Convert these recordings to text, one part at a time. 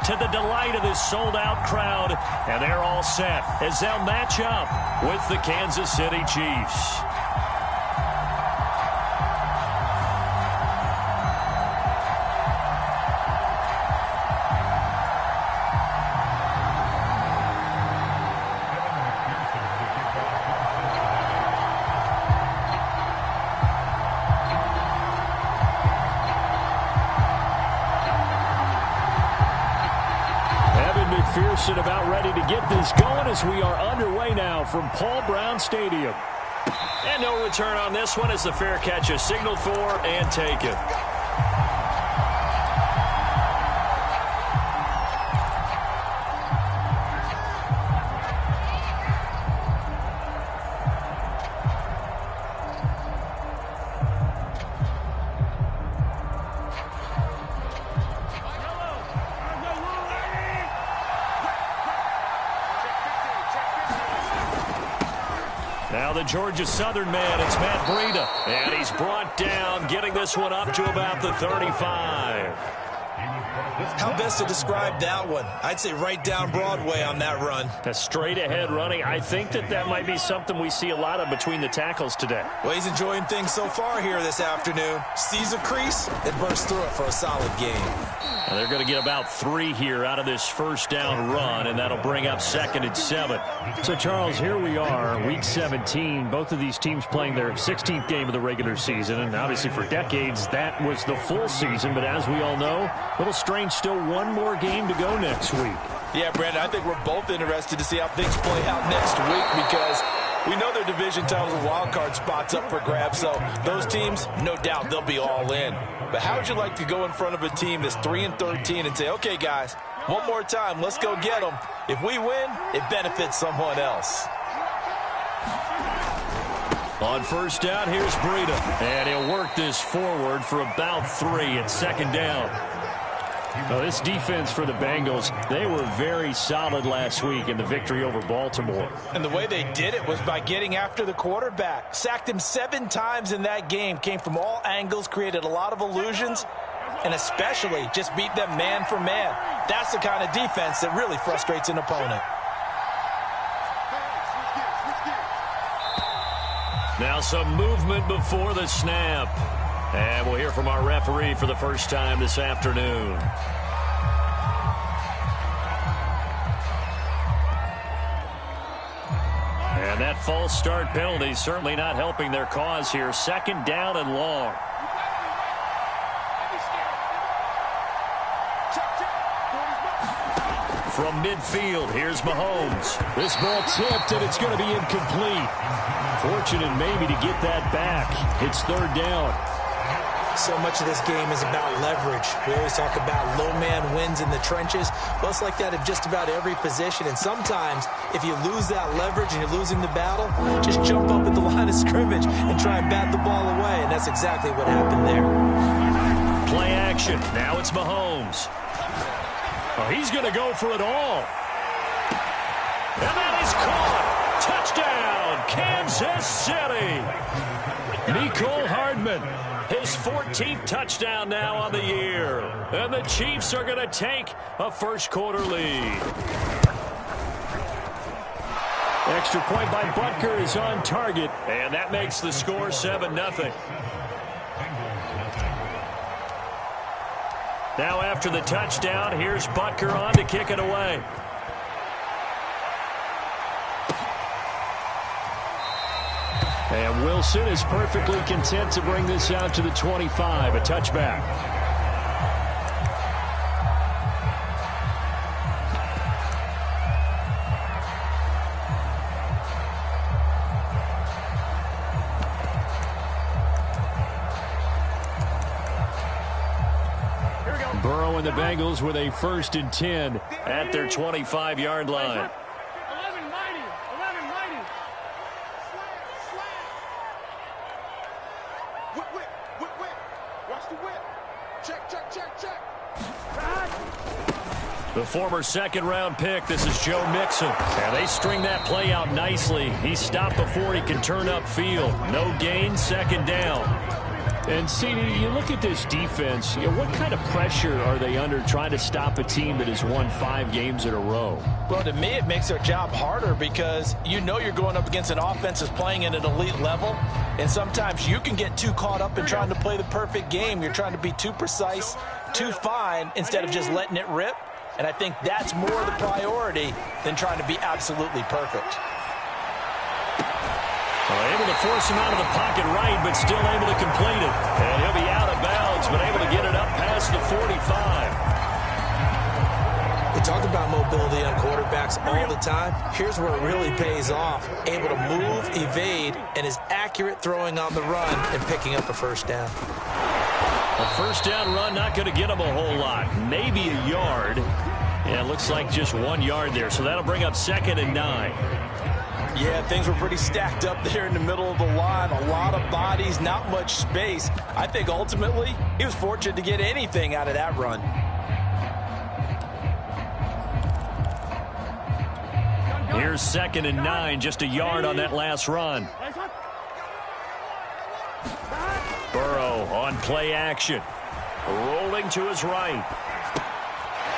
to the delight of this sold-out crowd. And they're all set as they'll match up with the Kansas City Chiefs. McPherson about ready to get this going as we are underway now from Paul Brown Stadium. And no return on this one as the fair catch is signaled for and taken. Now the Georgia Southern man, it's Matt Breida. And he's brought down, getting this one up to about the 35. How best to describe that one? I'd say right down Broadway on that run. A straight-ahead running. I think that might be something we see a lot of between the tackles today. Well, he's enjoying things so far here this afternoon. Sees a crease and bursts through it for a solid game. And they're going to get about 3 here out of this first down run, and that'll bring up 2nd and 7. So, Charles, here we are, Week 17. Both of these teams playing their 16th game of the regular season, and obviously for decades that was the full season. But as we all know, a little strange, still one more game to go next week. Yeah, Brandon, I think we're both interested to see how things play out next week because we know their division titles and wild card spots up for grabs, so those teams, no doubt, they'll be all in. But how would you like to go in front of a team that's 3-13 and say, okay, guys, one more time, let's go get them. If we win, it benefits someone else. On first down, here's Breida. And he'll work this forward for about 3 at 2nd down. Well, this defense for the Bengals, they were very solid last week in the victory over Baltimore. And the way they did it was by getting after the quarterback. Sacked him 7 times in that game. Came from all angles, created a lot of illusions, and especially just beat them man for man. That's the kind of defense that really frustrates an opponent. Now some movement before the snap. And we'll hear from our referee for the first time this afternoon. And that false start penalty certainly not helping their cause here. 2nd down and long. From midfield, here's Mahomes. This ball tipped, and it's going to be incomplete. Fortunate maybe to get that back. It's 3rd down. So much of this game is about leverage. We always talk about low man wins in the trenches. Well, it's like that in just about every position. And sometimes, if you lose that leverage and you're losing the battle, just jump up at the line of scrimmage and try and bat the ball away. And that's exactly what happened there. Play action. Now it's Mahomes. Oh, he's going to go for it all. And that is caught. Touchdown, Kansas City. Mecole Hardman. His 14th touchdown now on the year. And the Chiefs are going to take a first-quarter lead. Extra point by Butker is on target. And that makes the score 7-0. Now after the touchdown, here's Butker on to kick it away. And Wilson is perfectly content to bring this out to the 25, a touchback. Burrow and the Bengals with a 1st and 10 at their 25-yard line. The former 2nd-round pick, this is Joe Mixon. And they string that play out nicely. He's stopped before he can turn upfield. No gain, 2nd down. And, CD, you look at this defense, what kind of pressure are they under trying to stop a team that has won 5 games in a row? Well, to me, it makes their job harder because you know you're going up against an offense that's playing at an elite level, and sometimes you can get too caught up in trying to play the perfect game. You're trying to be too precise, too fine, instead of just letting it rip. And I think that's more the priority than trying to be absolutely perfect. Well, able to force him out of the pocket right, but still able to complete it. And he'll be out of bounds, but able to get it up past the 45. We talk about mobility on quarterbacks all the time. Here's where it really pays off. Able to move, evade, and is accurate throwing on the run and picking up a first down. A first down run not going to get him a whole lot. Maybe a yard. Yeah, it looks like just 1 yard there. So that'll bring up 2nd and 9. Yeah, things were pretty stacked up there in the middle of the line. A lot of bodies, not much space. I think ultimately he was fortunate to get anything out of that run. Here's 2nd and 9, just a yard on that last run. Burrow on play action. Rolling to his right.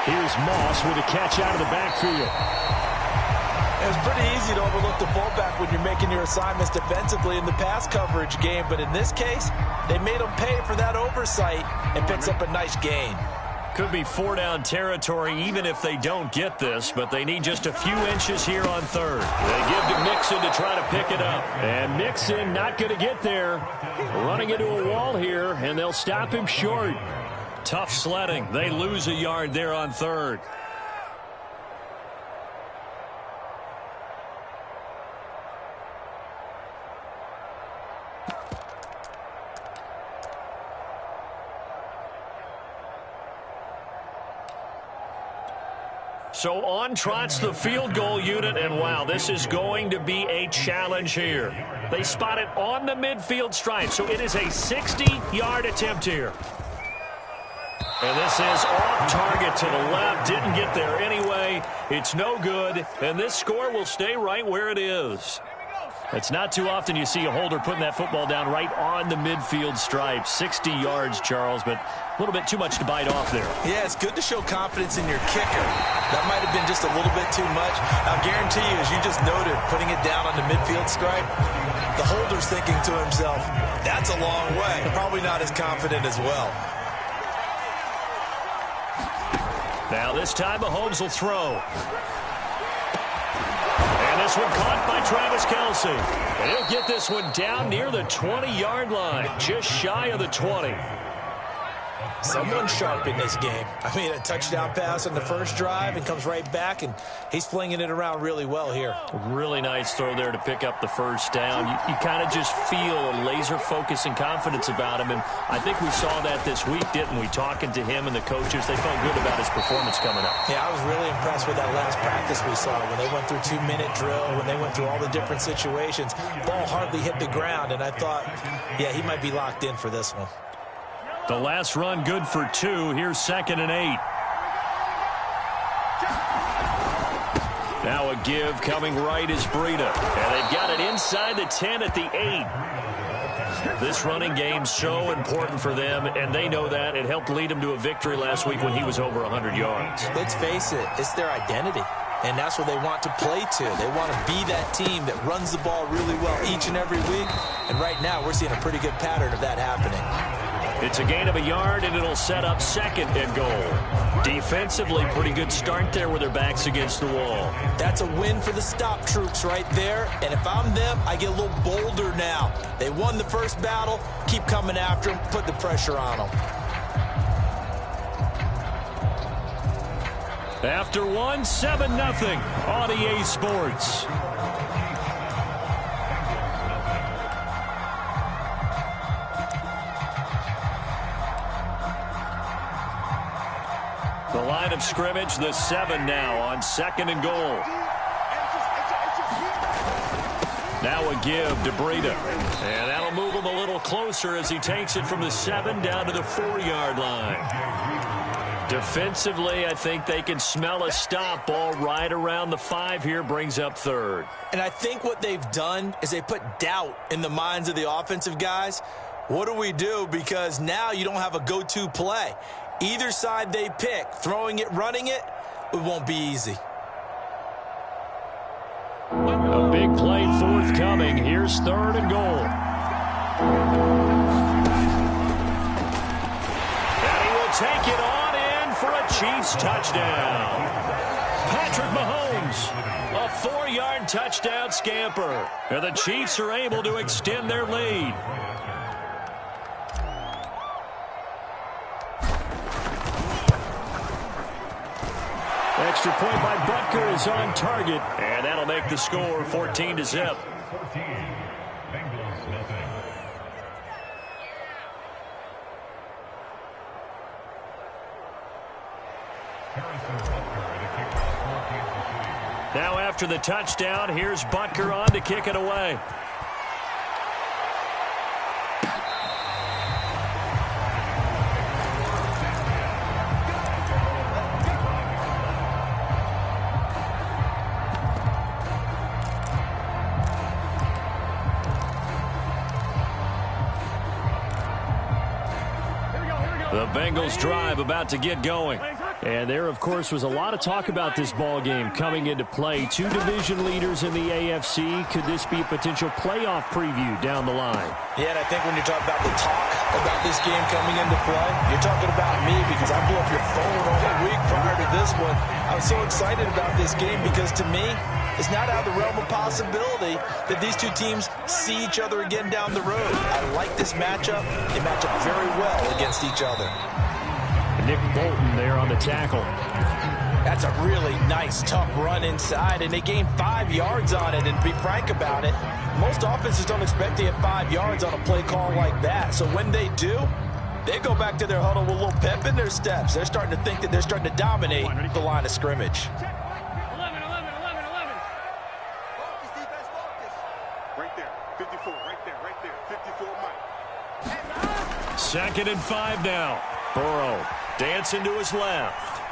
Here's Moss with a catch out of the backfield. It's pretty easy to overlook the fullback when you're making your assignments defensively in the pass coverage game. But in this case, they made him pay for that oversight and picks up a nice gain. Could be 4-down territory even if they don't get this, but they need just a few inches here on 3rd. They give to Mixon to try to pick it up. And Mixon not going to get there. Running into a wall here, and they'll stop him short. Tough sledding. They lose a yard there on 3rd. So on trots the field goal unit, and wow, this is going to be a challenge here. They spot it on the midfield stripe, so it is a 60-yard attempt here. And this is off target to the left, didn't get there anyway. It's no good, and this score will stay right where it is. It's not too often you see a holder putting that football down right on the midfield stripe. 60 yards, Charles, but a little bit too much to bite off there. Yeah, it's good to show confidence in your kicker. That might have been just a little bit too much. I'll guarantee you, as you just noted, putting it down on the midfield stripe, the holder's thinking to himself, that's a long way. Probably not as confident as well. Now this time Mahomes will throw. And this one caught by Travis Kelce. And he'll get this one down near the 20-yard line, just shy of the 20. Someone sharp in this game. I mean, a touchdown pass on the first drive and comes right back, and he's flinging it around really well here. Really nice throw there to pick up the first down. You kind of just feel a laser focus and confidence about him, and I think we saw that this week, didn't we? Talking to him and the coaches, they felt good about his performance coming up. Yeah, I was really impressed with that last practice we saw when they went through 2-minute drill, when they went through all the different situations. Ball hardly hit the ground, and I thought, yeah, he might be locked in for this one. The last run good for 2. Here's 2nd and 8. Now a give coming right is Breida. And they've got it inside the 10 at the 8. This running game so important for them, and they know that. It helped lead them to a victory last week when he was over 100 yards. Let's face it, it's their identity. And that's what they want to play to. They want to be that team that runs the ball really well each and every week. And right now we're seeing a pretty good pattern of that happening. It's a gain of a yard, and it'll set up 2nd and goal. Defensively, pretty good start there with their backs against the wall. That's a win for the stop troops right there. And if I'm them, I get a little bolder now. They won the first battle. Keep coming after them. Put the pressure on them. After one, 7-0 on EA Sports. The line of scrimmage, the 7 now on 2nd and goal. Now a give to Breida. And that'll move him a little closer as he takes it from the 7 down to the 4-yard line. Defensively, I think they can smell a stop. Ball right around the 5 here, brings up 3rd. And I think what they've done is they put doubt in the minds of the offensive guys. What do we do? Because now you don't have a go-to play. Either side they pick, throwing it, running it, it won't be easy. A big play forthcoming. Here's 3rd and goal. And he will take it on in for a Chiefs touchdown. Patrick Mahomes, a 4-yard touchdown scamper. And the Chiefs are able to extend their lead. Extra point by Butker is on target, and that'll make the score 14-0. Now after the touchdown, here's Butker on to kick it away. The Bengals drive about to get going. And there, of course, was a lot of talk about this ball game coming into play. 2 division leaders in the AFC. Could this be a potential playoff preview down the line? Yeah, and I think when you talk about the talk about this game coming into play, you're talking about me because I blew up your phone all week prior to this one. I was so excited about this game because to me, it's not out of the realm of possibility that these two teams see each other again down the road. I like this matchup. They match up very well against each other. Nick Bolton there on the tackle. That's a really nice, tough run inside, and they gained 5 yards on it. And to be frank about it, most offenses don't expect to get 5 yards on a play call like that. So when they do, they go back to their huddle with a little pep in their steps. They're starting to think that they're starting to dominate the line of scrimmage. 11. Focus, defense, focus. Right there, 54, right there, 54, Mike. 2nd and 5 now. Burrow dancing to his left.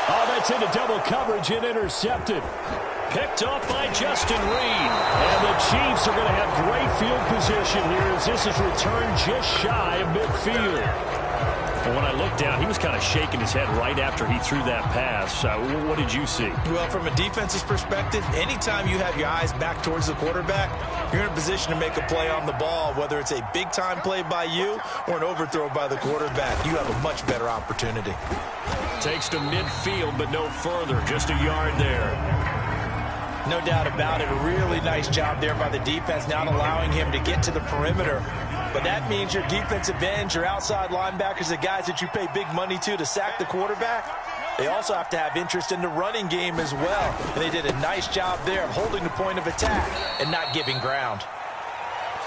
Oh, that's into double coverage and intercepted. Picked up by Justin Reed. And the Chiefs are going to have great field position here as this is returned just shy of midfield. And when I looked down, he was kind of shaking his head right after he threw that pass. What did you see? Well, from a defense's perspective, anytime you have your eyes back towards the quarterback, you're in a position to make a play on the ball, whether it's a big-time play by you or an overthrow by the quarterback. You have a much better opportunity. Takes to midfield, but no further. Just a yard there. No doubt about it. A really nice job there by the defense, not allowing him to get to the perimeter. But that means your defensive ends, your outside linebackers, the guys that you pay big money to sack the quarterback, they also have to have interest in the running game as well. And they did a nice job there of holding the point of attack and not giving ground.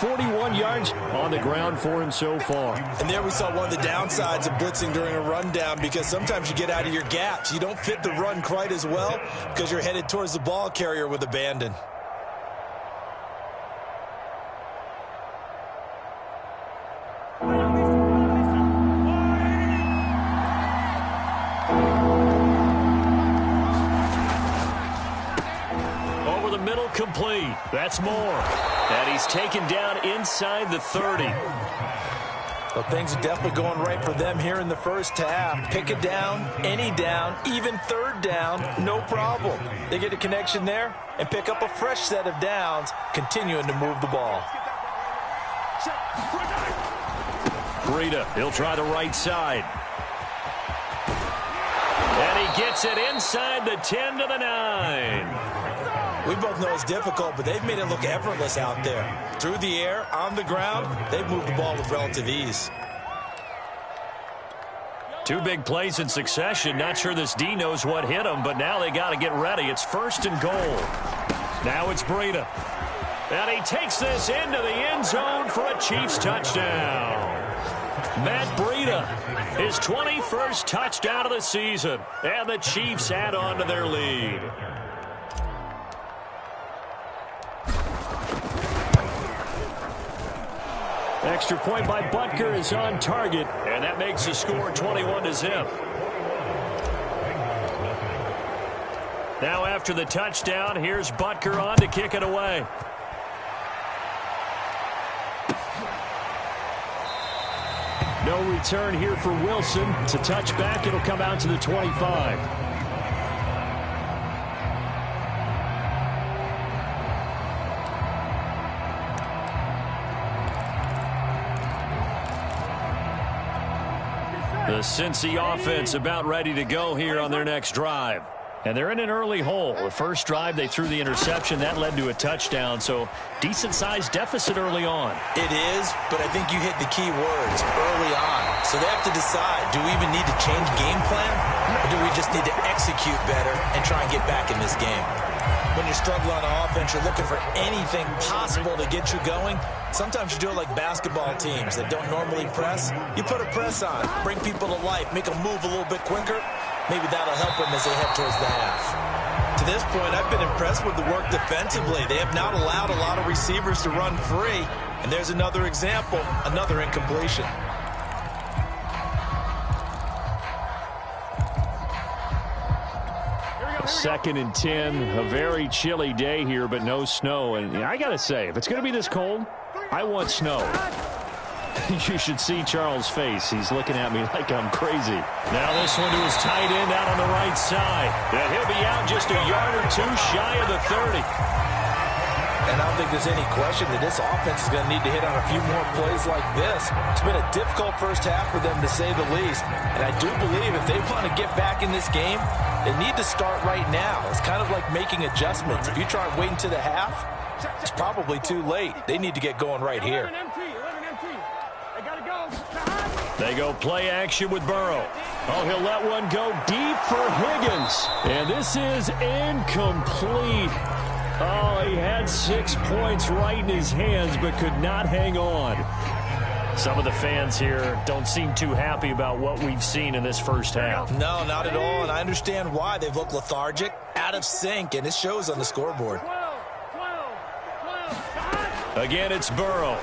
41 yards on the ground for him so far. And there we saw one of the downsides of blitzing during a rundown because sometimes you get out of your gaps. You don't fit the run quite as well because you're headed towards the ball carrier with abandon. Over the middle, complete. That's more. And he's taken down inside the 30. Well, things are definitely going right for them here in the first half. Pick it down, any down, even 3rd down, no problem. They get a connection there and pick up a fresh set of downs, continuing to move the ball. Breida, he'll try the right side. And he gets it inside the 10 to the 9. We both know it's difficult, but they've made it look effortless out there. Through the air, on the ground, they've moved the ball with relative ease. 2 big plays in succession. Not sure this D knows what hit him, but now they got to get ready. It's 1st and goal. Now it's Breida. And he takes this into the end zone for a Chiefs touchdown. Matt Breida, his 21st touchdown of the season. And the Chiefs add on to their lead. Extra point by Butker is on target. And that makes the score 21-0. Now after the touchdown, here's Butker on to kick it away. No return here for Wilson. It's a touchback. It'll come out to the 25. The Cincy offense about ready to go here on their next drive. And they're in an early hole. The first drive, they threw the interception. That led to a touchdown, so decent-sized deficit early on. It is, but I think you hit the key words, early on. So they have to decide, do we even need to change game plan, or do we just need to execute better and try and get back in this game? When you're struggling on offense, you're looking for anything possible to get you going. Sometimes you do it like basketball teams that don't normally press. You put a press on, bring people to life, make them move a little bit quicker. Maybe that'll help them as they head towards the half. To this point, I've been impressed with the work defensively. They have not allowed a lot of receivers to run free. And there's another example, another incompletion. Second and 10, a very chilly day here, but no snow. And I got to say, if it's going to be this cold, I want snow. You should see Charles' face. He's looking at me like I'm crazy. Now this one to his tight end out on the right side. And he'll be out just a yard or two shy of the 30. And I don't think there's any question that this offense is going to need to hit on a few more plays like this. It's been a difficult first half for them, to say the least. And I do believe if they want to get back in this game, they need to start right now. It's kind of like making adjustments. If you try waiting to the half, it's probably too late. They need to get going right here. They go play action with Burrow. Oh, he'll let one go deep for Higgins. And this is incomplete. Oh, he had 6 points right in his hands, but could not hang on. Some of the fans here don't seem too happy about what we've seen in this first half. No, not at all, and I understand why. They've looked lethargic, out of sync, and it shows on the scoreboard. Again, it's Burrow.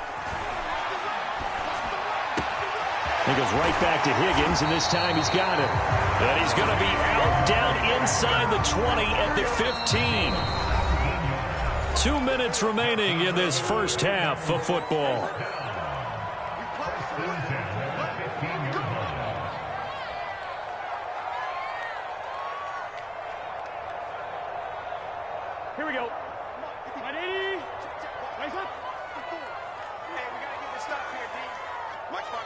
He goes right back to Higgins, and this time he's got it. And he's going to be out down inside the 20 at the 15. 2 minutes remaining in this first half of football. Here we go. Ready? Raise up. Hey, we got to get this stop here, D. Watch my...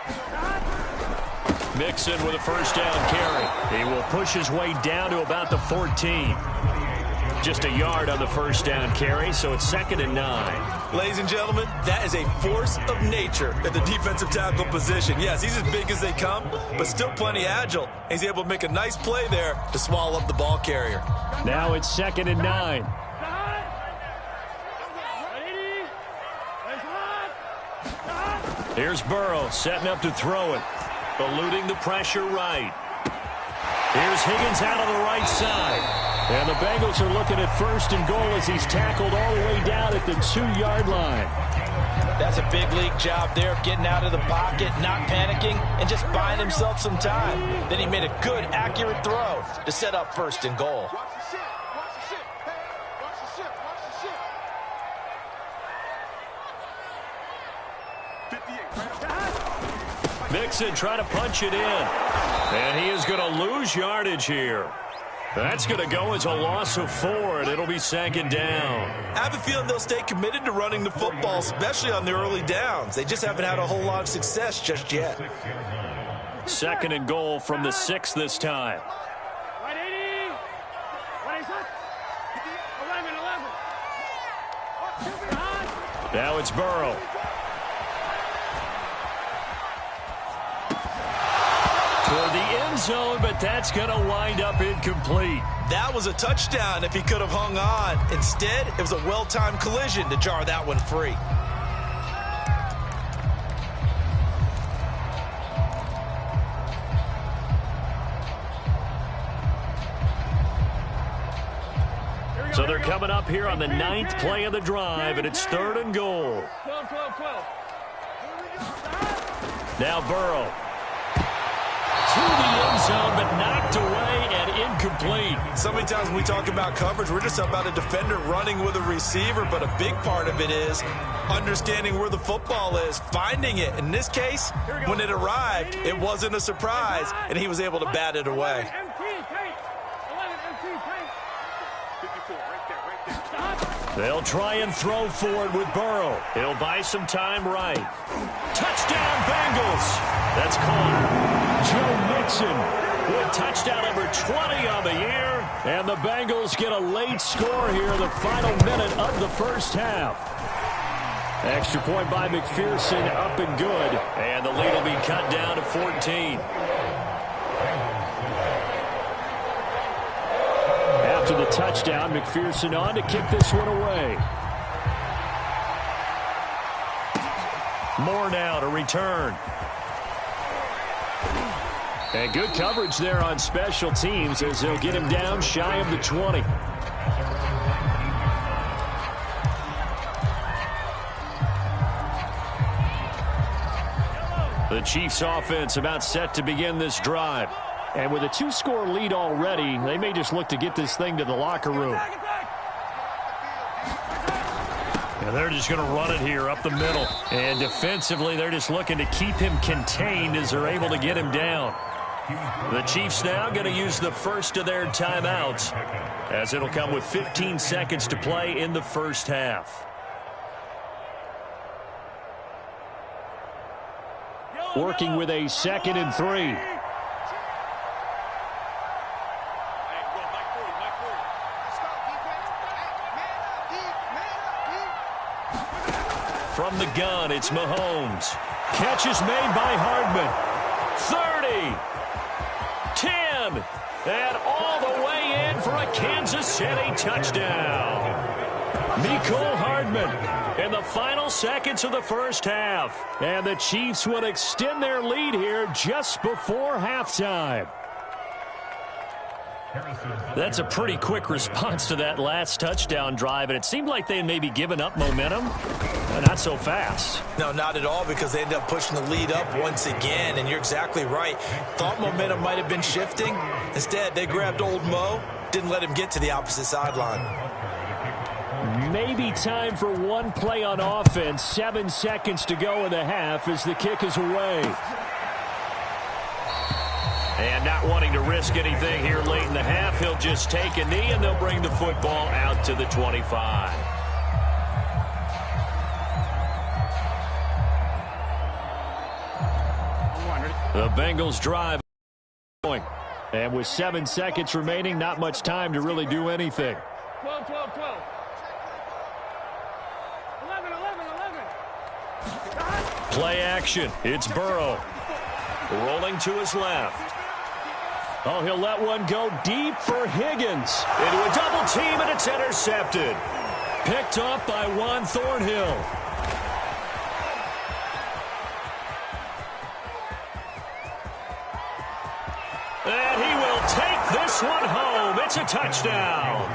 Mixon with a first down carry. He will push his way down to about the 14. Just a yard on the first down carry, so it's 2nd and 9. Ladies and gentlemen, that is a force of nature at the defensive tackle position. Yes, he's as big as they come, but still plenty agile. He's able to make a nice play there to swallow up the ball carrier. Now it's 2nd and 9. Here's Burrow setting up to throw it. Eluding the pressure right. Here's Higgins out on the right side. And the Bengals are looking at 1st and goal as he's tackled all the way down at the 2-yard line. That's a big league job there of getting out of the pocket, not panicking, and just buying himself some time. Then he made a good, accurate throw to set up 1st and goal. Watch the shit. Watch the shit. Hey, watch the shit. Watch the shit. 58. Mixon trying to punch it in. And he is going to lose yardage here. That's going to go as a loss of 4, and it'll be 2nd down. I have a feeling they'll stay committed to running the football, especially on the early downs. They just haven't had a whole lot of success just yet. 2nd and goal from the 6 this time. 180. 11. Now it's Burrow. Toward the end zone, but that's going to wind up incomplete. That was a touchdown if he could have hung on. Instead, it was a well-timed collision to jar that one free. So they're coming up here on the 9th play of the drive, and it's 3rd and goal. 12. Now Burrow. To the end zone, but knocked away and incomplete. incomplete. So many times when we talk about coverage, we're just about a defender running with a receiver, but a big part of it is understanding where the football is, finding it. In this case, when it arrived, it wasn't a surprise, and he was able to bat it away. They'll try and throw for it with Burrow. He'll buy some time right. Touchdown, Bengals. That's caught. Joe Mixon with touchdown number 20 on the year. And the Bengals get a late score here in the final minute of the first half. Extra point by McPherson, up and good. And the lead will be cut down to 14. After the touchdown, McPherson on to kick this one away. Moore now to return. And good coverage there on special teams as they'll get him down shy of the 20. The Chiefs offense about set to begin this drive. And with a 2-score lead already, they may just look to get this thing to the locker room. And they're just going to run it here up the middle. And defensively, they're just looking to keep him contained as they're able to get him down. The Chiefs now going to use the first of their timeouts, as it'll come with 15 seconds to play in the first half. Working with a 2nd and 3. From the gun, it's Mahomes. Catch is made by Hardman. 30. 10. And all the way in for a Kansas City touchdown. Mecole Hardman in the final seconds of the first half. And the Chiefs would extend their lead here just before halftime. That's a pretty quick response to that last touchdown drive, and it seemed like they had maybe given up momentum. Not so fast. No, not at all, because they ended up pushing the lead up once again, and you're exactly right. Thought momentum might have been shifting. Instead, they grabbed old Mo, didn't let him get to the opposite sideline. Maybe time for one play on offense. 7 seconds to go in the half as the kick is away. And not wanting to risk anything here late in the half, he'll just take a knee, and they'll bring the football out to the 25. The Bengals drive. And with 7 seconds remaining, not much time to really do anything. 12, 12, 12. 11, 11, 11. Play action. It's Burrow. Rolling to his left. Oh, he'll let one go deep for Higgins. Into a double team, and it's intercepted. Picked off by Juan Thornhill. And he will take this one home. It's a touchdown.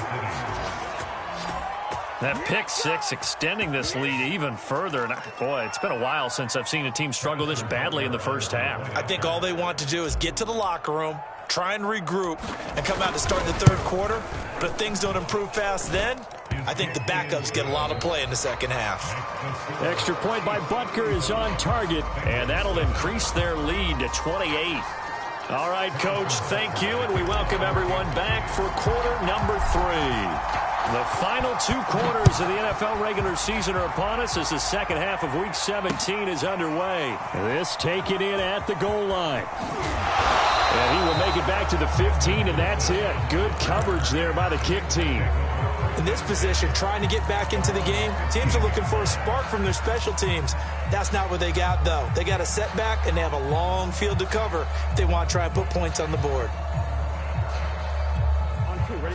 That pick six extending this lead even further. And boy, it's been a while since I've seen a team struggle this badly in the first half. I think all they want to do is get to the locker room, try and regroup, and come out to start the third quarter. But if things don't improve fast then, I think the backups get a lot of play in the second half. Extra point by Butker is on target, and that'll increase their lead to 28. All right, Coach, thank you, and we welcome everyone back for quarter number 3. The final 2 quarters of the NFL regular season are upon us as the second half of Week 17 is underway. This taken in at the goal line. And he will make it back to the 15, and that's it. Good coverage there by the kick team. In this position, trying to get back into the game, teams are looking for a spark from their special teams. That's not what they got, though. They got a setback, and they have a long field to cover if they want to try and put points on the board.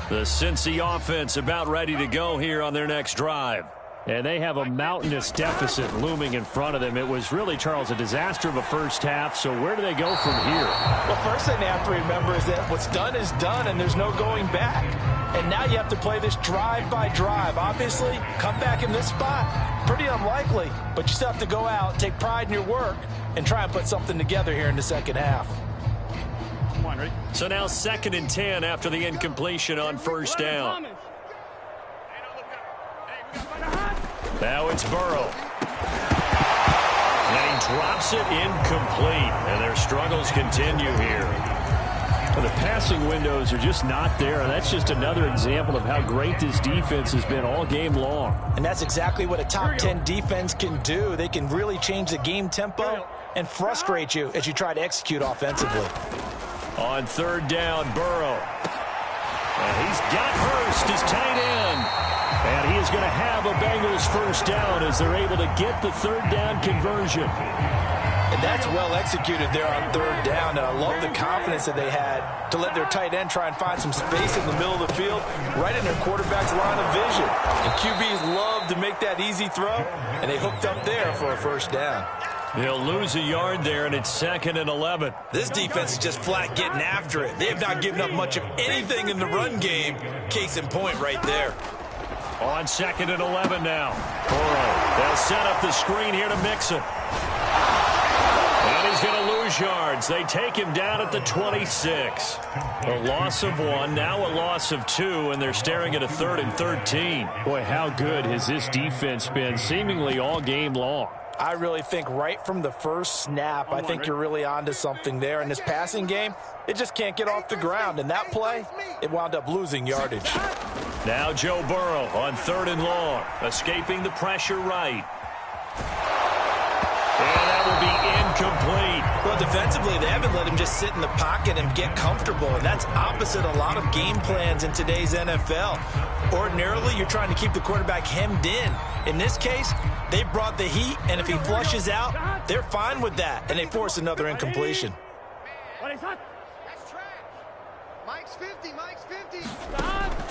The Cincy offense about ready to go here on their next drive. And they have a mountainous deficit looming in front of them. It was really, Charles, a disaster of a first half. So where do they go from here? Well, first thing they have to remember is that what's done is done, and there's no going back. And now you have to play this drive by drive. Obviously, come back in this spot, pretty unlikely. But you still have to go out, take pride in your work, and try and put something together here in the second half. Come on, So now 2nd and 10 after the incompletion on first down. Now it's Burrow. And he drops it incomplete. And their struggles continue here. Well, the passing windows are just not there. And that's just another example of how great this defense has been all game long. And that's exactly what a top 10 defense can do. They can really change the game tempo and frustrate you as you try to execute offensively. On 3rd down, Burrow. And he's got Hurst, his tight end. And he is going to have a Bengals first down as they're able to get the 3rd down conversion. And that's well executed there on 3rd down. And I love the confidence that they had to let their tight end try and find some space in the middle of the field, right in their quarterback's line of vision. And QBs love to make that easy throw, and they hooked up there for a first down. They'll lose a yard there, and it's 2nd and 11. This defense is just flat getting after it. They have not given up much of anything in the run game. Case in point right there. On 2nd and 11 now. Burrow. They'll set up the screen here to Mixon. And he's going to lose yards. They take him down at the 26. A loss of 1, now a loss of 2, and they're staring at a 3rd and 13. Boy, how good has this defense been seemingly all game long. I really think right from the first snap, I think you're really onto something there. In this passing game, it just can't get off the ground. And that play, it wound up losing yardage. Now Joe Burrow on 3rd and long, escaping the pressure right. And that will be incomplete. Well, defensively, they haven't let him just sit in the pocket and get comfortable, and that's opposite a lot of game plans in today's NFL. Ordinarily, you're trying to keep the quarterback hemmed in. In this case, they brought the heat, and if he flushes out, they're fine with that, and they force another incompletion. That's trash. Mike's 50, Mike's 50.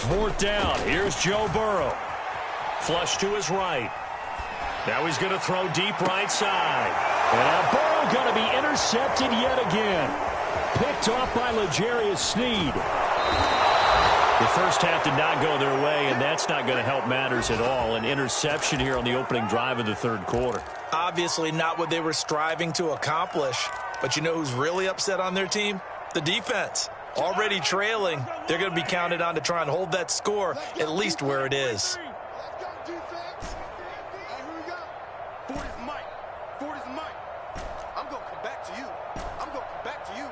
4th down, here's Joe Burrow. Flush to his right. Now he's going to throw deep right side. And now Burrow going to be intercepted yet again. Picked off by L'Jarius Sneed. The first half did not go their way, and that's not going to help matters at all. An interception here on the opening drive of the 3rd quarter. Obviously not what they were striving to accomplish. But you know who's really upset on their team? The defense. Already trailing, they're going to be counted on to try and hold that score at least where it is. Let's go, defense. Here we go. Ford is Mike. Ford is Mike. I'm going to come back to you. I'm going to come back to you.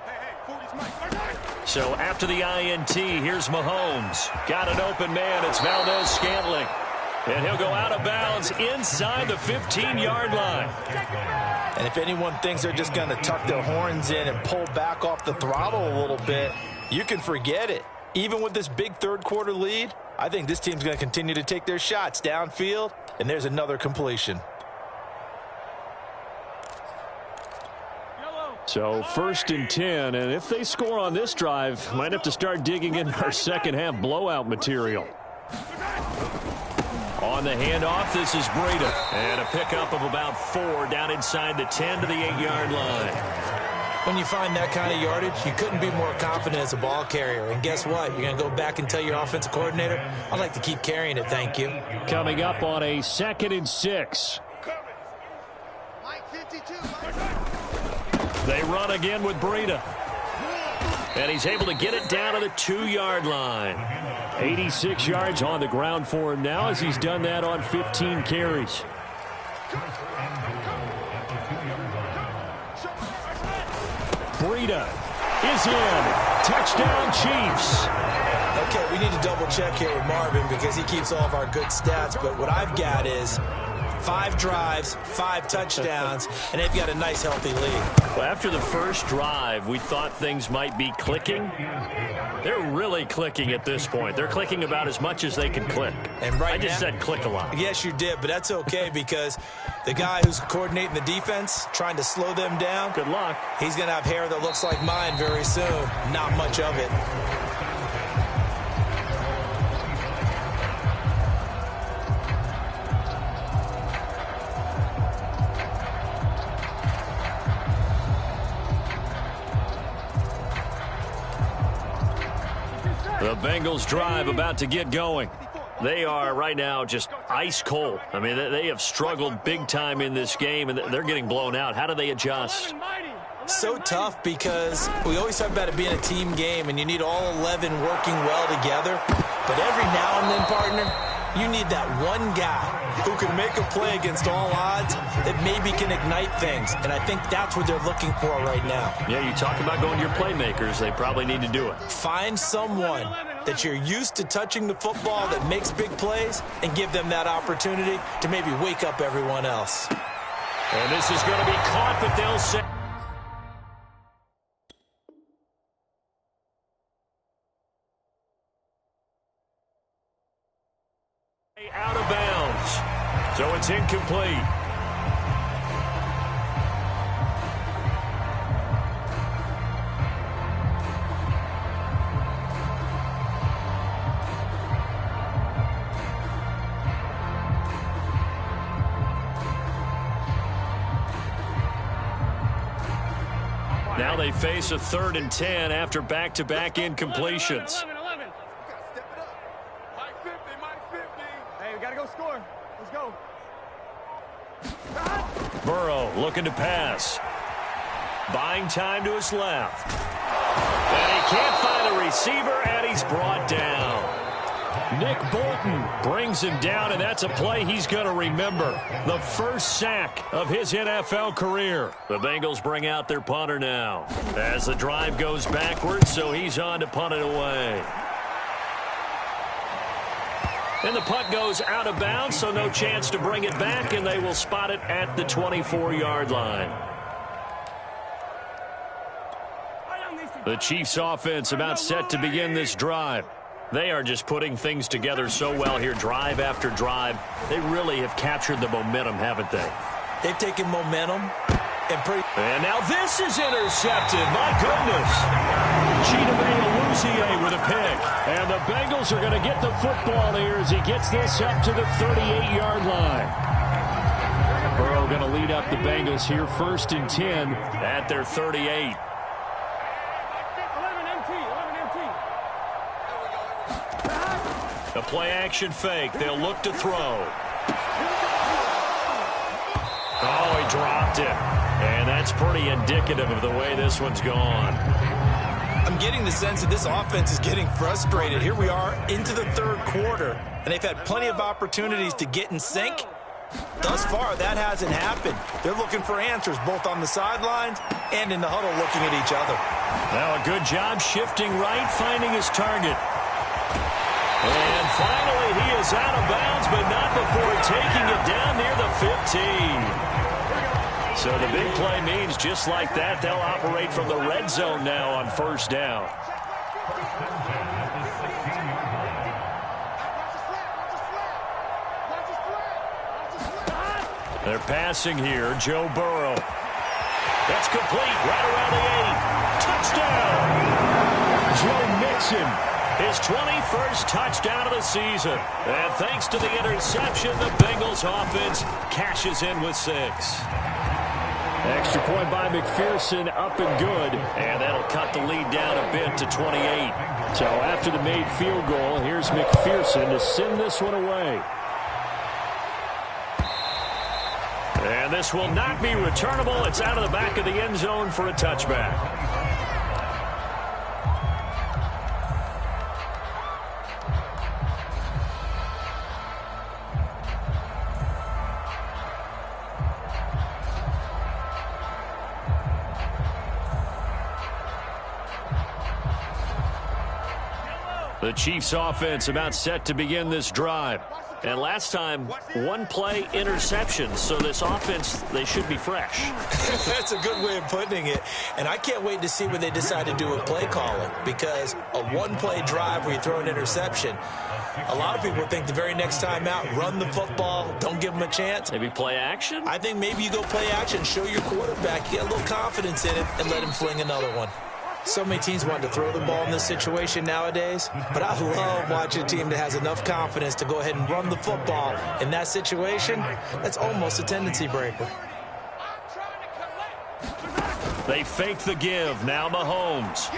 Hey, Ford is Mike. So after the INT, here's Mahomes. Got an open man. It's Valdez-Scantling. And he'll go out of bounds inside the 15-yard line. And if anyone thinks they're just going to tuck their horns in and pull back off the throttle a little bit, you can forget it. Even with this big 3rd quarter lead, I think this team's going to continue to take their shots downfield, and there's another completion. So 1st and 10, and if they score on this drive, might have to start digging in our second half blowout material. On the handoff, this is Breida. And a pickup of about 4 down inside the 10 to the 8-yard line. When you find that kind of yardage, you couldn't be more confident as a ball carrier. And guess what? You're going to go back and tell your offensive coordinator, I'd like to keep carrying it, thank you. Coming up on a 2nd and 6. Mike 52, Mike. They run again with Breida. And he's able to get it down to the 2-yard line. 86 yards on the ground for him now as he's done that on 15 carries. Breida is in. Touchdown, Chiefs. Okay, we need to double check here with Marvin because he keeps all of our good stats, but what I've got is 5 drives, 5 touchdowns, and they've got a nice, healthy lead. Well, after the first drive, we thought things might be clicking. They're really clicking at this point. They're clicking about as much as they can click. And right I just now, said click a lot. Yes, you did, but that's okay because the guy who's coordinating the defense, trying to slow them down, Good luck. he's going to have hair that looks like mine very soon. Not much of it. The Bengals drive about to get going. They are right now just ice cold. I mean, they have struggled big time in this game, and they're getting blown out. How do they adjust? So tough because we always talk about it being a team game and you need all 11 working well together. But every now and then, partner, you need that one guy who can make a play against all odds that maybe can ignite things. And I think that's what they're looking for right now. Yeah, you talk about going to your playmakers. They probably need to do it. Find someone that you're used to touching the football that makes big plays and give them that opportunity to maybe wake up everyone else. And this is going to be caught, but they'll say out of bounds. So it's incomplete. Now they face a 3rd and 10 after back-to-back incompletions. 11. Step it up. Mike 50. Hey, we got to go score. Let's go. Burrow looking to pass. Buying time to his left. And he can't find a receiver, and he's brought down. Nick Bolton brings him down, and that's a play he's going to remember. The first sack of his NFL career. The Bengals bring out their punter now as the drive goes backwards, so he's on to punt it away. And the punt goes out of bounds, so no chance to bring it back, and they will spot it at the 24-yard line. The Chiefs offense about set to begin this drive. They are just putting things together so well here, drive after drive. They really have captured the momentum, haven't they? They've taken momentum and now this is intercepted. My goodness. Chidobe Awuzie with a pick. And the Bengals are going to get the football here as he gets this up to the 38-yard line. Burrow going to lead up the Bengals here, 1st and 10 at their 38. The play-action fake. They'll look to throw. Oh, he dropped it. And that's pretty indicative of the way this one's gone. I'm getting the sense that this offense is getting frustrated. Here we are into the 3rd quarter, and they've had plenty of opportunities to get in sync. Thus far, that hasn't happened. They're looking for answers both on the sidelines and in the huddle looking at each other. Now a good job shifting right, finding his target. And finally, he is out of bounds, but not before taking it down near the 15. So the big play means just like that, they'll operate from the red zone now on 1st down. They're passing here. Joe Burrow. That's complete right around the 8. Touchdown! Joe Mixon. His 21st touchdown of the season. And thanks to the interception, the Bengals offense cashes in with 6. Extra point by McPherson, up and good. And that'll cut the lead down a bit to 28. So after the made field goal, here's McPherson to send this one away. And this will not be returnable. It's out of the back of the end zone for a touchback. The Chiefs offense about set to begin this drive. And last time, 1 play interception. So this offense, they should be fresh. That's a good way of putting it. And I can't wait to see what they decide to do with play calling. Because a 1-play drive where you throw an interception, a lot of people think the very next time out, run the football, don't give them a chance. Maybe play action? I think maybe you go play action, show your quarterback, get a little confidence in it, and let him fling another one. So many teams want to throw the ball in this situation nowadays, but I love watching a team that has enough confidence to go ahead and run the football. In that situation, that's almost a tendency breaker. They fake the give. Now Mahomes.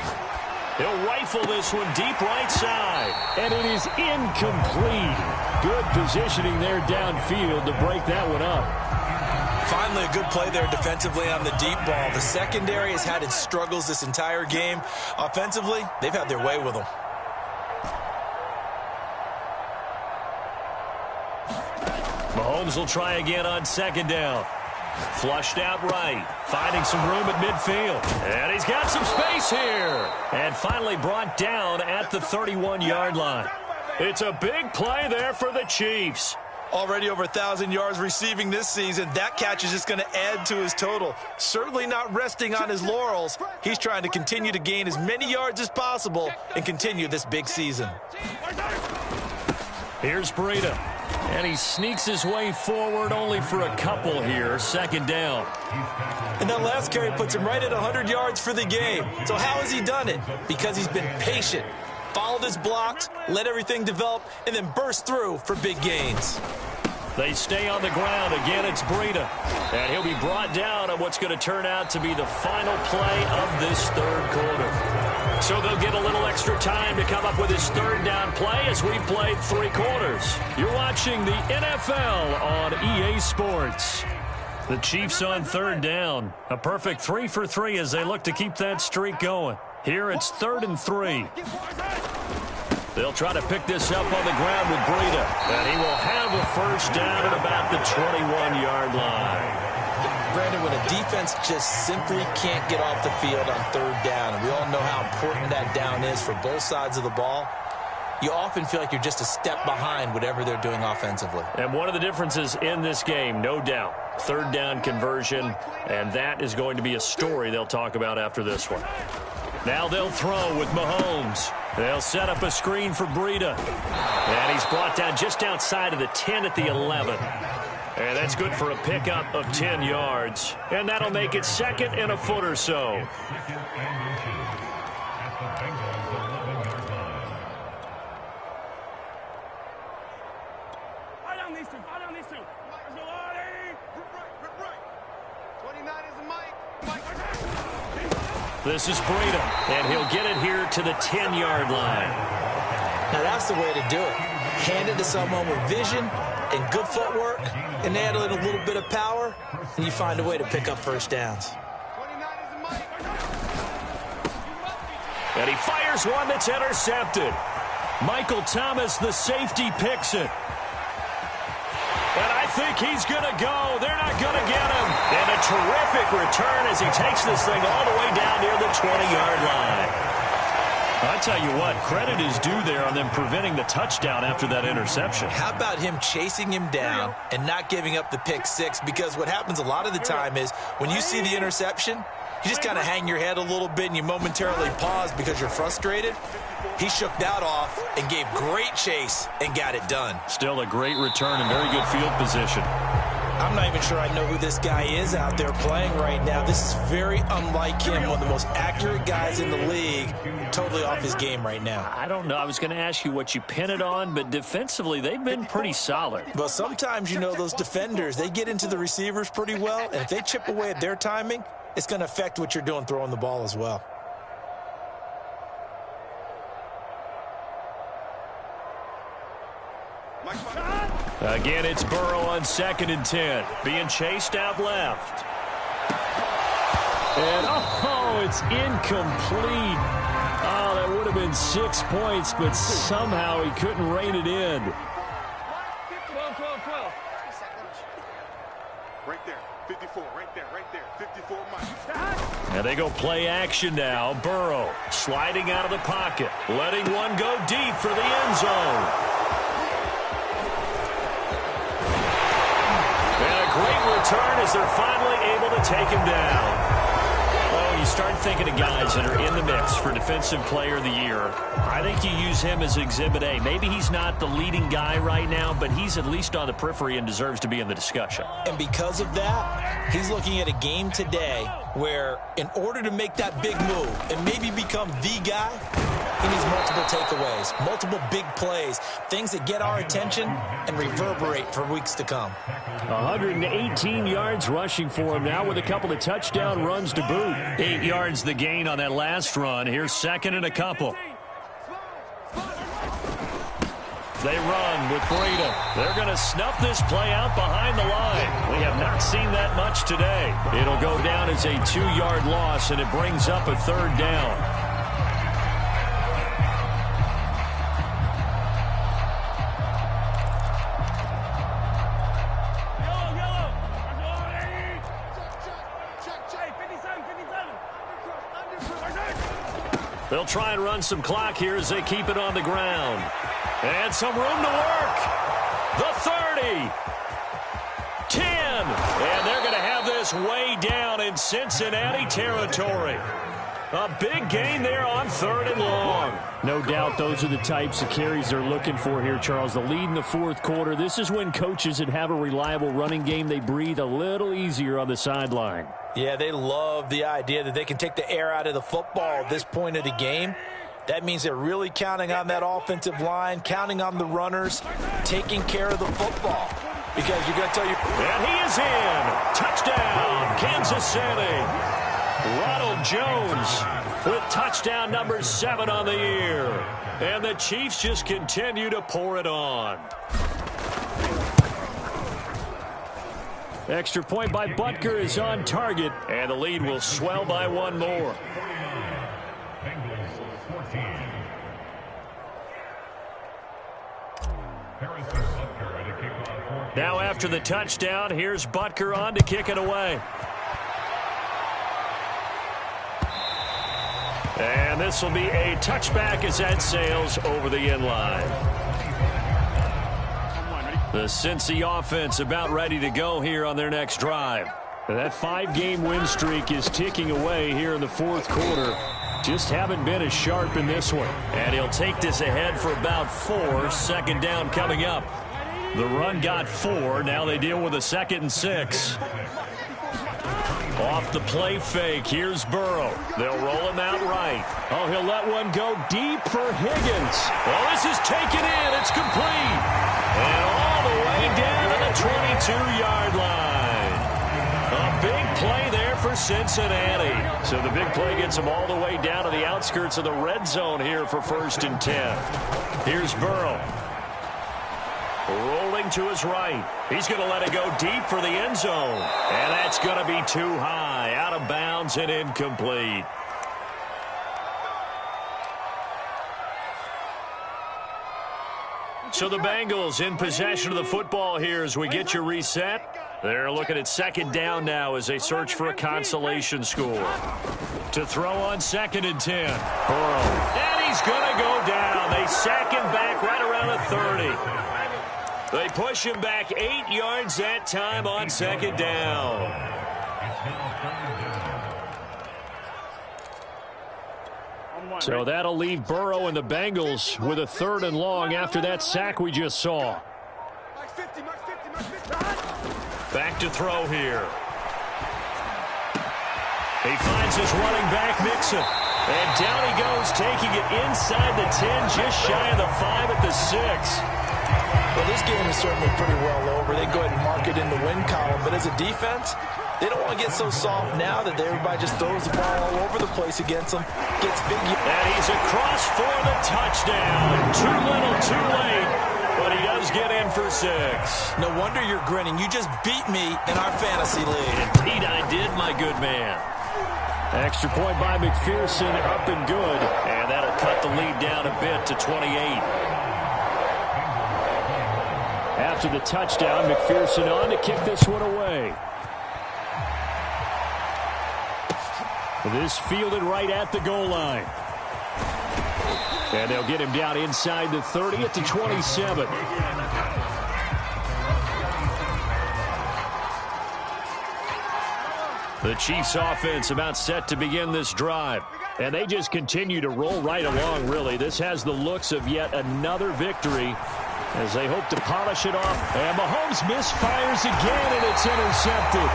He'll rifle this one deep right side. And it is incomplete. Good positioning there downfield to break that one up. Finally, a good play there defensively on the deep ball. The secondary has had its struggles this entire game. Offensively, they've had their way with them. Mahomes will try again on second down. Flushed out right, finding some room at midfield. And he's got some space here. And finally brought down at the 31-yard line. It's a big play there for the Chiefs. Already over 1,000 yards receiving this season. That catch is just going to add to his total. Certainly not resting on his laurels. He's trying to continue to gain as many yards as possible and continue this big season. Here's Breida. And he sneaks his way forward only for a couple here. Second down. And that last carry puts him right at 100 yards for the game. So how has he done it? Because he's been patient. Followed his blocks, let everything develop, and then burst through for big gains. They stay on the ground. Again, it's Breida. And he'll be brought down on what's going to turn out to be the final play of this third quarter. So they'll get a little extra time to come up with his third down play as we've played 3 quarters. You're watching the NFL on EA Sports. The Chiefs on third down. A perfect 3 for 3 as they look to keep that streak going. Here it's 3rd and 3. They'll try to pick this up on the ground with Breida. And he will have a first down at about the 21-yard line. Brandon, when a defense just simply can't get off the field on third down, and we all know how important that down is for both sides of the ball, you often feel like you're just a step behind whatever they're doing offensively. And one of the differences in this game, no doubt, third down conversion, and that is going to be a story they'll talk about after this one. Now they'll throw with Mahomes. They'll set up a screen for Breida. And he's brought down just outside of the 10 at the 11. And that's good for a pickup of 10 yards. And that'll make it 2nd and a foot or so. This is Breida, and he'll get it here to the 10-yard line. Now that's the way to do it. Hand it to someone with vision and good footwork, and add a little bit of power, and you find a way to pick up first downs. And he fires one that's intercepted. Michael Thomas, the safety, picks it. And I think he's going to go. They're not going to get him. And a terrific return as he takes this thing all the way down near the 20-yard line. I tell you what, credit is due there on them preventing the touchdown after that interception. How about him chasing him down and not giving up the pick six? Because what happens a lot of the time is when you see the interception, you just kind of hang your head a little bit and you momentarily pause because you're frustrated. He shook that off and gave great chase and got it done. Still a great return and very good field position. I'm not even sure I know who this guy is out there playing right now. This is very unlike him, one of the most accurate guys in the league, totally off his game right now. I don't know. I was going to ask you what you pin it on, but defensively, they've been pretty solid. Well, sometimes, you know, those defenders, they get into the receivers pretty well, and if they chip away at their timing, it's going to affect what you're doing throwing the ball as well. Again, it's Burrow on 2nd and 10. Being chased out left. And, oh, it's incomplete. Oh, that would have been 6 points, but somehow he couldn't rein it in. 12. Right there. 54. Right there. 54, Mike. And they go play action now. Burrow sliding out of the pocket. Letting one go deep for the end zone. Great return as they're finally able to take him down. Oh, you start thinking of guys that are in the mix for Defensive Player of the Year. I think you use him as Exhibit A. Maybe he's not the leading guy right now, but he's at least on the periphery and deserves to be in the discussion. And because of that, he's looking at a game today where in order to make that big move and maybe become the guy, he needs multiple takeaways, multiple big plays, things that get our attention and reverberate for weeks to come. 118 yards rushing for him now with a couple of touchdown runs to boot. 8 yards the gain on that last run. Here's 2nd and a couple. They run with Breida. They're going to snuff this play out behind the line. We have not seen that much today. It'll go down as a 2-yard loss, and it brings up a 3rd down. They'll try and run some clock here as they keep it on the ground. And some room to work. The 30. 10. And they're going to have this way down in Cincinnati territory. A big gain there on 3rd and long. No doubt those are the types of carries they're looking for here, Charles. The lead in the 4th quarter. This is when coaches that have a reliable running game, they breathe a little easier on the sideline. Yeah, they love the idea that they can take the air out of the football at this point of the game. That means they're really counting on that offensive line, counting on the runners, taking care of the football. Because you're going to tell you... And he is in. Touchdown, Kansas City. Ronald Jones with touchdown number 7 on the year. And the Chiefs just continue to pour it on. Extra point by Butker is on target, and the lead will swell by 1 more. Now after the touchdown, here's Butker on to kick it away. And this will be a touchback as that sails over the end line. The Cincy offense about ready to go here on their next drive. That 5-game win streak is ticking away here in the 4th quarter. Just haven't been as sharp in this one. And he'll take this ahead for about 4. 2nd down coming up. The run got 4. Now they deal with a 2nd and 6. Off the play fake. Here's Burrow. They'll roll him out right. Oh, he'll let one go deep for Higgins. Oh, this is taken in. It's complete. And all the way down to the 22-yard line. A big play there for Cincinnati. So the big play gets them all the way down to the outskirts of the red zone here for 1st and 10. Here's Burrow. Rolling to his right. He's going to let it go deep for the end zone. And that's going to be too high. Out of bounds and incomplete. So the Bengals in possession of the football here as we get you reset. They're looking at 2nd down now as they search for a consolation score. To throw on 2nd and 10. Burrow. And he's going to go down. They sack him back right around the 30. They push him back 8 yards that time on 2nd down. So that'll leave Burrow and the Bengals with a 3rd and long after that sack we just saw. Back to throw here. He finds his running back, Mixon. And down he goes, taking it inside the 10, just shy of the 5 at the 6. Well, this game is certainly pretty well over. They go ahead and mark it in the win column. But as a defense, they don't want to get so soft now that everybody just throws the ball all over the place against them. Gets big. And he's across for the touchdown. Too little, too late. But he does get in for 6. No wonder you're grinning. You just beat me in our fantasy league. Indeed I did, my good man. Extra point by McPherson, up and good. And that'll cut the lead down a bit to 28. After the touchdown, McPherson on to kick this one away. This fielded right at the goal line. And they'll get him down inside the 30 at the 27. The Chiefs offense about set to begin this drive. And they just continue to roll right along, really. This has the looks of yet another victory as they hope to polish it off. And Mahomes misfires again, and it's intercepted.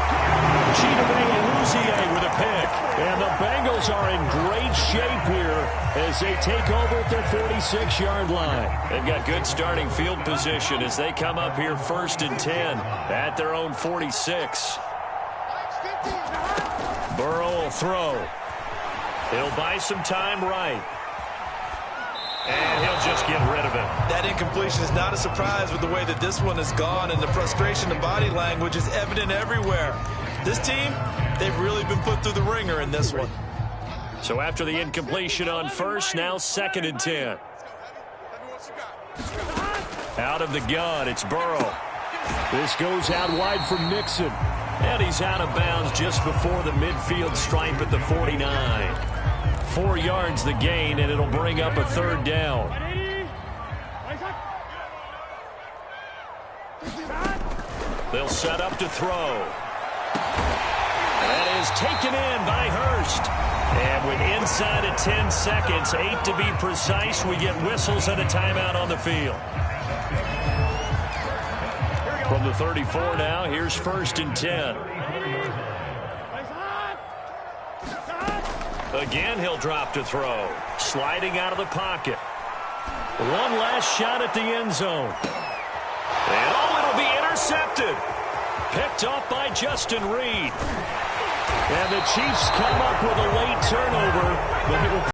Chidobe Awuzie with a pick. And the Bengals are in great shape here as they take over at their 46-yard line. They've got good starting field position as they come up here 1st and 10 at their own 46. Burrow will throw. He'll buy some time right. And he'll just Chiefs get rid of it. That incompletion is not a surprise with the way that this one has gone, and the frustration in body language is evident everywhere. This team, they've really been put through the ringer in this one. So after the incompletion on first, now 2nd and 10. Out of the gun, it's Burrow. This goes out wide for Mixon. And he's out of bounds just before the midfield stripe at the 49. 4 yards the gain, and it'll bring up a 3rd down. They'll set up to throw. That is taken in by Hurst. And with inside of 10 seconds, 8 to be precise, we get whistles and a timeout on the field. From the 34 now, here's 1st and 10. Again, he'll drop to throw. Sliding out of the pocket. One last shot at the end zone. And it'll be intercepted. Picked off by Justin Reed. And the Chiefs come up with a late turnover, but it will